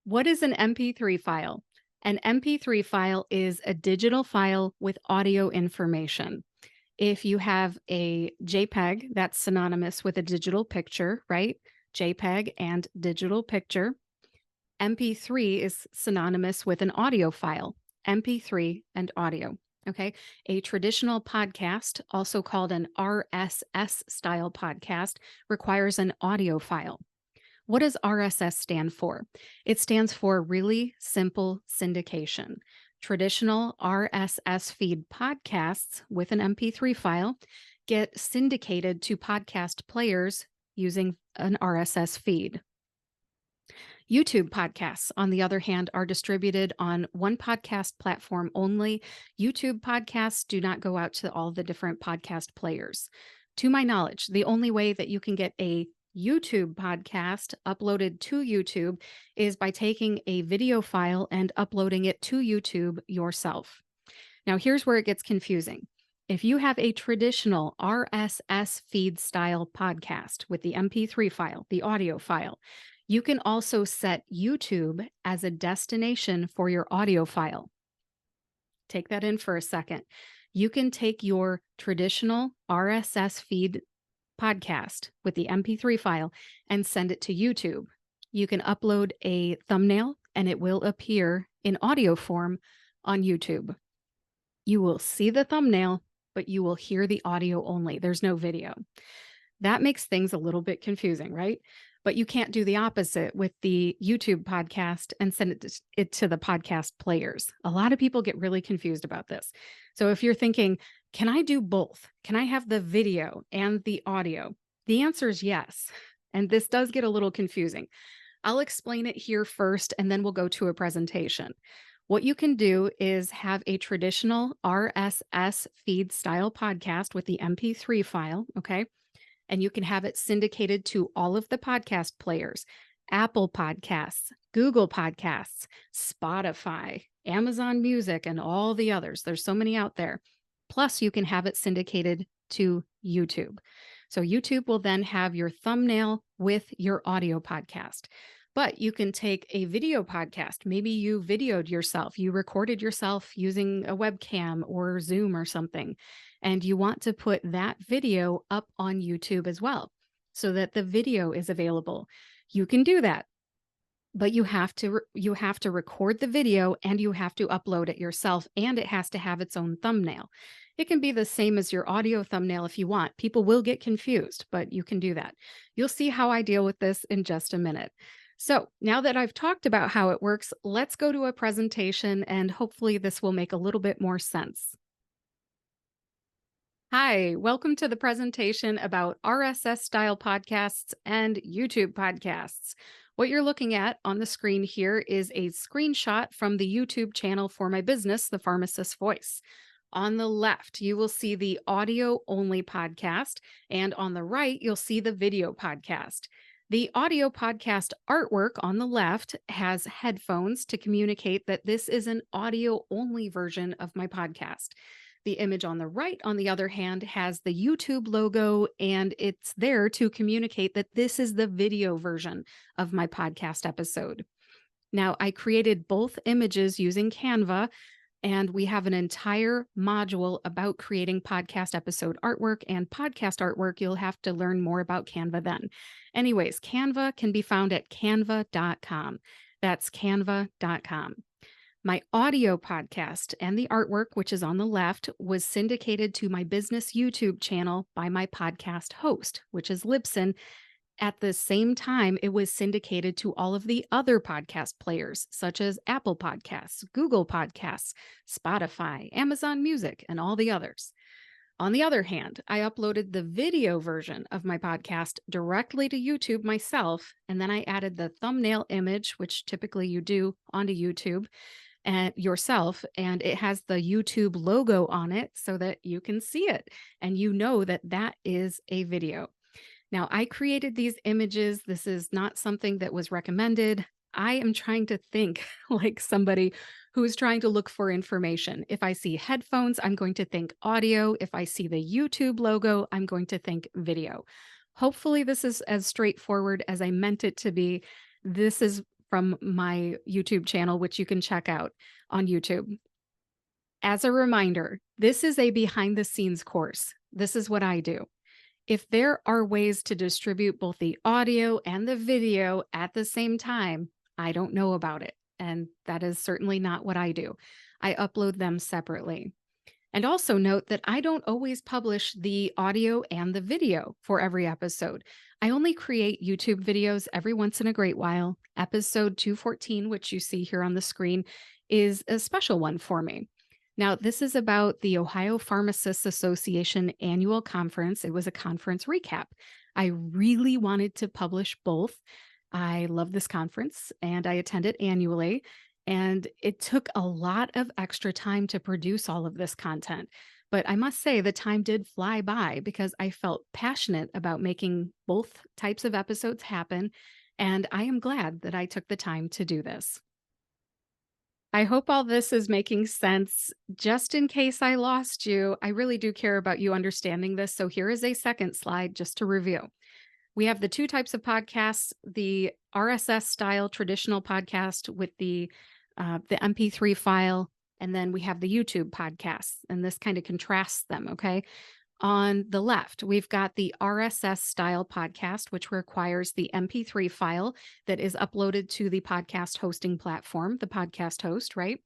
What is an MP3 file? An MP3 file is a digital file with audio information. If you have a JPEG, that's synonymous with a digital picture, right? JPEG and digital picture. MP3 is synonymous with an audio file, MP3 and audio. Okay. A traditional podcast, also called an RSS style podcast, requires an audio file. What does RSS stand for? It stands for really simple syndication. Traditional RSS feed podcasts with an MP3 file get syndicated to podcast players using an RSS feed. YouTube podcasts, on the other hand, are distributed on one podcast platform only. YouTube podcasts do not go out to all the different podcast players. To my knowledge, the only way that you can get a YouTube podcast uploaded to YouTube is by taking a video file and uploading it to YouTube yourself. Now, here's where it gets confusing. If you have a traditional RSS feed style podcast with the MP3 file, the audio file, you can also set YouTube as a destination for your audio file. Take that in for a second. You can take your traditional RSS feed podcast with the MP3 file and send it to YouTube. You can upload a thumbnail and it will appear in audio form on YouTube. You will see the thumbnail, but you will hear the audio only. There's no video. That makes things a little bit confusing, right? But you can't do the opposite with the YouTube podcast and send it to the podcast players. A lot of people get really confused about this. So if you're thinking, can I do both? Can I have the video and the audio? The answer is yes. And this does get a little confusing. I'll explain it here first, and then we'll go to a presentation. What you can do is have a traditional RSS feed style podcast with the MP3 file, okay? And you can have it syndicated to all of the podcast players, Apple Podcasts, Google Podcasts, Spotify, Amazon Music, and all the others. There's so many out there. Plus, you can have it syndicated to YouTube. So YouTube will then have your thumbnail with your audio podcast. But you can take a video podcast. Maybe you videoed yourself. You recorded yourself using a webcam or Zoom or something. And you want to put that video up on YouTube as well so that the video is available. You can do that. But you have to record the video and you have to upload it yourself, and it has to have its own thumbnail. It can be the same as your audio thumbnail if you want. People will get confused, but you can do that. You'll see how I deal with this in just a minute. So now that I've talked about how it works, let's go to a presentation and hopefully this will make a little bit more sense. Hi, welcome to the presentation about RSS style podcasts and YouTube podcasts. What you're looking at on the screen here is a screenshot from the YouTube channel for my business, The Pharmacist Voice. On the left, you will see the audio only podcast, and on the right, you'll see the video podcast. The audio podcast artwork on the left has headphones to communicate that this is an audio only version of my podcast. The image on the right, on the other hand, has the YouTube logo, and it's there to communicate that this is the video version of my podcast episode. Now, I created both images using Canva, and we have an entire module about creating podcast episode artwork and podcast artwork. You'll have to learn more about Canva then. Anyways, Canva can be found at canva.com. That's canva.com. My audio podcast and the artwork, which is on the left, was syndicated to my business YouTube channel by my podcast host, which is Libsyn. At the same time, it was syndicated to all of the other podcast players, such as Apple Podcasts, Google Podcasts, Spotify, Amazon Music, and all the others. On the other hand, I uploaded the video version of my podcast directly to YouTube myself, and then I added the thumbnail image, which typically you do onto YouTube, and yourself, and it has the YouTube logo on it so that you can see it and you know that that is a video. Now, I created these images. This is not something that was recommended. I am trying to think like somebody who is trying to look for information. If I see headphones, I'm going to think audio. If I see the YouTube logo, I'm going to think video. Hopefully this is as straightforward as I meant it to be. This is from my YouTube channel, which you can check out on YouTube. As a reminder, this is a behind the scenes course. This is what I do. If there are ways to distribute both the audio and the video at the same time, I don't know about it. And that is certainly not what I do. I upload them separately. And also note that I don't always publish the audio and the video for every episode. I only create YouTube videos every once in a great while. Episode 214, which you see here on the screen, is a special one for me. Now, this is about the Ohio Pharmacists Association annual conference. It was a conference recap. I really wanted to publish both. I love this conference and I attend it annually. And it took a lot of extra time to produce all of this content. But I must say, the time did fly by because I felt passionate about making both types of episodes happen. And I am glad that I took the time to do this. I hope all this is making sense. Just in case I lost you, I really do care about you understanding this. So here is a second slide just to review. We have the two types of podcasts, the RSS style traditional podcast with the MP3 file, and then we have the YouTube podcasts, and this kind of contrasts them, okay? On the left, we've got the RSS style podcast, which requires the MP3 file that is uploaded to the podcast hosting platform, the podcast host, right?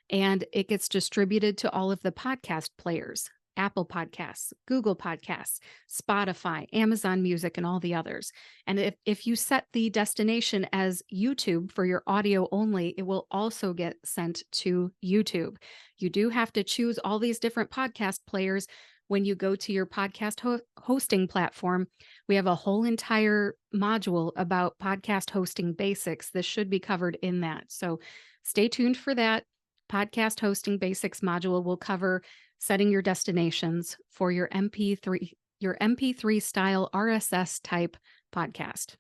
And it gets distributed to all of the podcast players, Apple Podcasts, Google Podcasts, Spotify, Amazon Music, and all the others. And if you set the destination as YouTube for your audio only, it will also get sent to YouTube. You do have to choose all these different podcast players when you go to your podcast hosting platform. We have a whole entire module about podcast hosting basics. This should be covered in that. So stay tuned for that. Podcast hosting basics module will cover setting your destinations for your MP3 style RSS type podcast.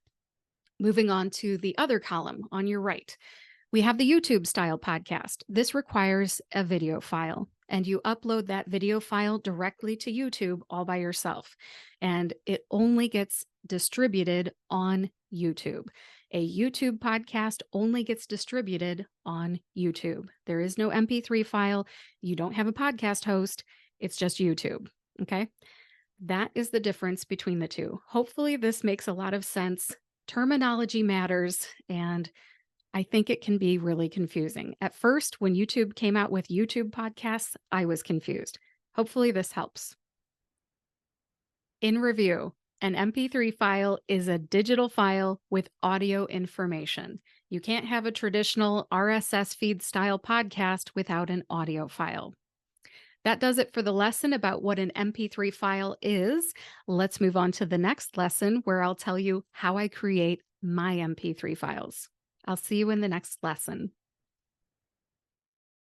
Moving on to the other column on your right, we have the YouTube style podcast. This requires a video file, and you upload that video file directly to YouTube all by yourself, and it only gets distributed on YouTube. A YouTube podcast only gets distributed on YouTube. There is no MP3 file. You don't have a podcast host. It's just YouTube. Okay. That is the difference between the two. Hopefully, this makes a lot of sense. Terminology matters, and I think it can be really confusing. At first, when YouTube came out with YouTube podcasts, I was confused. Hopefully, this helps. In review, an MP3 file is a digital file with audio information. You can't have a traditional RSS feed style podcast without an audio file. That does it for the lesson about what an MP3 file is. Let's move on to the next lesson where I'll tell you how I create my MP3 files. I'll see you in the next lesson.